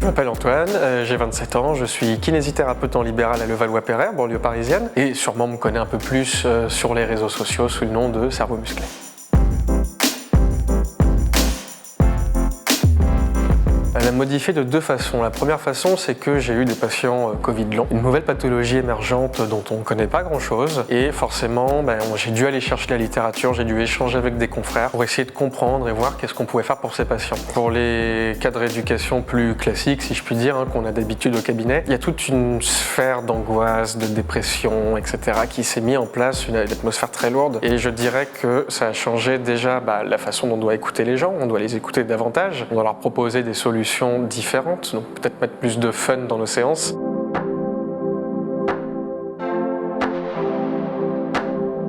Je m'appelle Antoine, j'ai 27 ans, je suis kinésithérapeute en libéral à Levallois-Perret, banlieue parisienne, et sûrement me connaît un peu plus sur les réseaux sociaux sous le nom de Cerveau Musclé. Elle a modifié de deux façons. La première façon, c'est que j'ai eu des patients Covid long, une nouvelle pathologie émergente dont on ne connaît pas grand-chose, et forcément, j'ai dû aller chercher la littérature, j'ai dû échanger avec des confrères pour essayer de comprendre et voir qu'est-ce qu'on pouvait faire pour ces patients. Pour les cas de rééducation plus classiques, si je puis dire, qu'on a d'habitude au cabinet, il y a toute une sphère d'angoisse, de dépression, etc. qui s'est mise en place, une atmosphère très lourde, et je dirais que ça a changé déjà la façon dont on doit écouter les gens, on doit les écouter davantage, on doit leur proposer des solutions différentes, donc peut-être mettre plus de fun dans nos séances.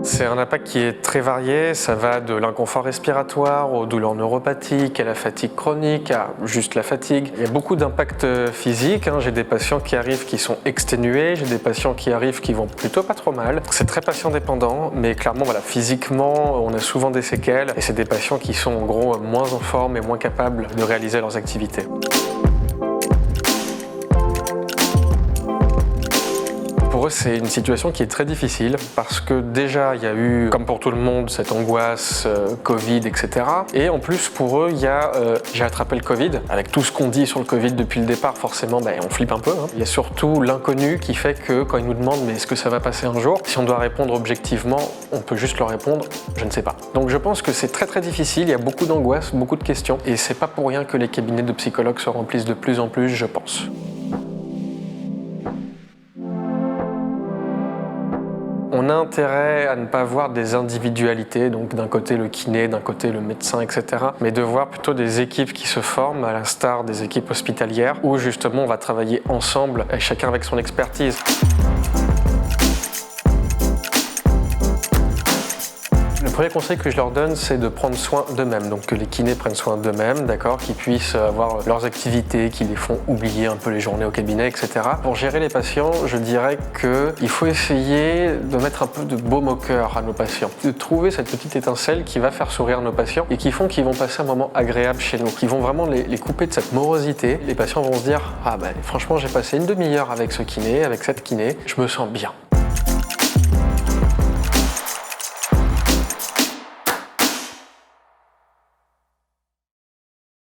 C'est un impact qui est très varié, ça va de l'inconfort respiratoire aux douleurs neuropathiques, à la fatigue chronique, à juste la fatigue. Il y a beaucoup d'impacts physiques, j'ai des patients qui arrivent qui sont exténués, j'ai des patients qui arrivent qui vont plutôt pas trop mal. C'est très patient dépendant, mais clairement physiquement on a souvent des séquelles et c'est des patients qui sont en gros moins en forme et moins capables de réaliser leurs activités. Pour eux, c'est une situation qui est très difficile parce que déjà, il y a eu, comme pour tout le monde, cette angoisse, Covid, etc. Et en plus, pour eux, il y a j'ai attrapé le Covid. Avec tout ce qu'on dit sur le Covid depuis le départ, forcément, on flippe un peu. Il y a surtout l'inconnu qui fait que quand ils nous demandent « mais est-ce que ça va passer un jour ?» Si on doit répondre objectivement, on peut juste leur répondre « je ne sais pas ». Donc je pense que c'est très très difficile, il y a beaucoup d'angoisse, beaucoup de questions. Et c'est pas pour rien que les cabinets de psychologues se remplissent de plus en plus, je pense. On a intérêt à ne pas voir des individualités, donc d'un côté le kiné, d'un côté le médecin, etc. Mais de voir plutôt des équipes qui se forment, à l'instar des équipes hospitalières, où justement on va travailler ensemble, chacun avec son expertise. Le premier conseil que je leur donne, c'est de prendre soin d'eux-mêmes, donc que les kinés prennent soin d'eux-mêmes, d'accord, qu'ils puissent avoir leurs activités, qui les font oublier un peu les journées au cabinet, etc. Pour gérer les patients, je dirais qu'il faut essayer de mettre un peu de baume au cœur à nos patients, de trouver cette petite étincelle qui va faire sourire nos patients et qui font qu'ils vont passer un moment agréable chez nous, qui vont vraiment les couper de cette morosité. Les patients vont se dire « Ah franchement, j'ai passé une demi-heure avec ce kiné, avec cette kiné, je me sens bien ».